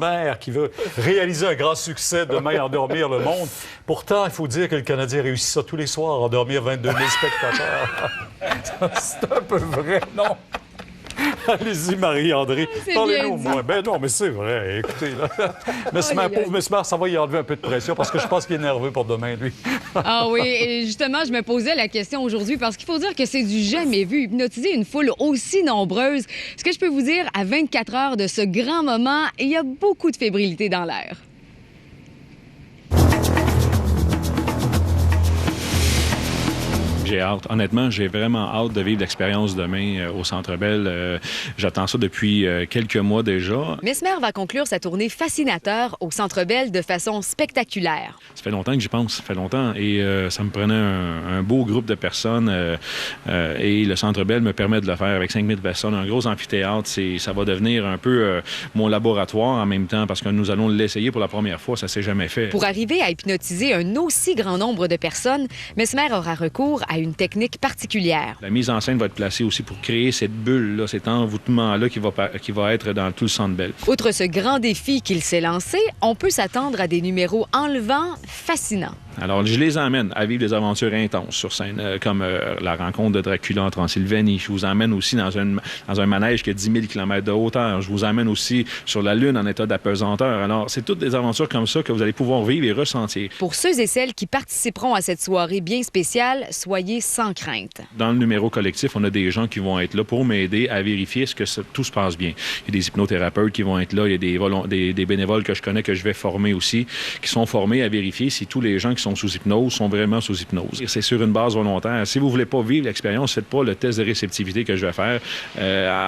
Mesmer qui veut réaliser un grand succès demain, endormir le monde. Pourtant, il faut dire que le Canadien réussit ça tous les soirs, endormir 22 000 spectateurs. C'est un peu vrai, non? Allez-y, Marie-André. Parlez-nous au moins. Ben non, mais c'est vrai. Écoutez, là. Mesmer, pauvre Mesmer, ça va y enlever un peu de pression parce que je pense qu'il est nerveux pour demain, lui. Ah oui, et justement, je me posais la question aujourd'hui parce qu'il faut dire que c'est du jamais vu. Hypnotiser une foule aussi nombreuse. Ce que je peux vous dire, à 24 heures de ce grand moment, il y a beaucoup de fébrilité dans l'air. J'ai hâte. Honnêtement, j'ai vraiment hâte de vivre l'expérience demain au Centre Bell. J'attends ça depuis quelques mois déjà. Mesmer va conclure sa tournée fascinateur au Centre Bell de façon spectaculaire. Ça fait longtemps que j'y pense. Ça fait longtemps. Et ça me prenait un beau groupe de personnes. Et le Centre Bell me permet de le faire avec 5000 personnes. Un gros amphithéâtre. Ça va devenir un peu mon laboratoire en même temps parce que nous allons l'essayer pour la première fois. Ça s'est jamais fait. Pour arriver à hypnotiser un aussi grand nombre de personnes, Mesmer aura recours à une technique particulière. La mise en scène va être placée aussi pour créer cette bulle-là, cet envoûtement-là qui va être dans tout le Centre Bell. Outre ce grand défi qu'il s'est lancé, on peut s'attendre à des numéros enlevants, fascinants. Alors, je les emmène à vivre des aventures intenses sur scène, comme la rencontre de Dracula en Transylvanie. Je vous emmène aussi dans un manège qui a 10 000 km de hauteur. Je vous emmène aussi sur la Lune en état d'apesanteur. Alors, c'est toutes des aventures comme ça que vous allez pouvoir vivre et ressentir. Pour ceux et celles qui participeront à cette soirée bien spéciale, soyez sans crainte. Dans le numéro collectif, on a des gens qui vont être là pour m'aider à vérifier tout se passe bien. Il y a des hypnothérapeutes qui vont être là. Il y a des bénévoles que je connais, que je vais former aussi, qui sont formés à vérifier si tous les gens qui sont sous hypnose sont vraiment sous hypnose. C'est sur une base volontaire. Si vous voulez pas vivre l'expérience, faites pas le test de réceptivité que je vais faire.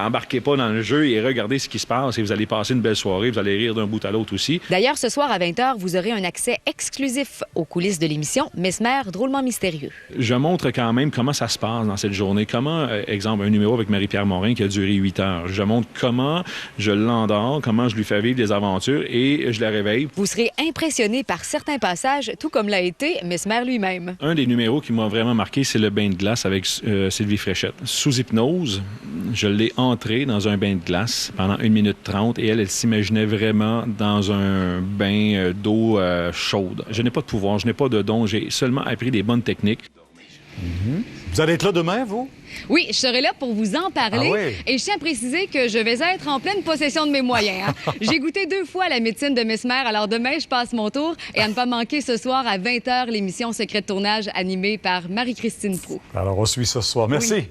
Embarquez pas dans le jeu et regardez ce qui se passe et vous allez passer une belle soirée. Vous allez rire d'un bout à l'autre aussi. D'ailleurs, ce soir à 20h, vous aurez un accès exclusif aux coulisses de l'émission Mesmer, drôlement mystérieux. Je montre quand même comment ça se passe dans cette journée. Comment, exemple, un numéro avec Marie-Pierre Morin qui a duré 8 heures. Je montre comment je l'endors, comment je lui fais vivre des aventures et je la réveille. Vous serez impressionné par certains passages, tout comme l'a été Mesmer lui-même. Un des numéros qui m'a vraiment marqué, c'est le bain de glace avec Sylvie Fréchette. Sous hypnose, je l'ai entrée dans un bain de glace pendant 1 minute 30 et elle s'imaginait vraiment dans un bain d'eau chaude. Je n'ai pas de pouvoir, je n'ai pas de don, j'ai seulement appris des bonnes techniques. Vous allez être là demain, vous? Oui, je serai là pour vous en parler. Ah oui? Et je tiens à préciser que je vais être en pleine possession de mes moyens. J'ai goûté 2 fois la médecine de Mesmer, alors demain, je passe mon tour. Et à ne pas manquer ce soir à 20h, l'émission Secret de tournage animée par Marie-Christine Proulx. Alors, on suit ce soir. Merci. Oui.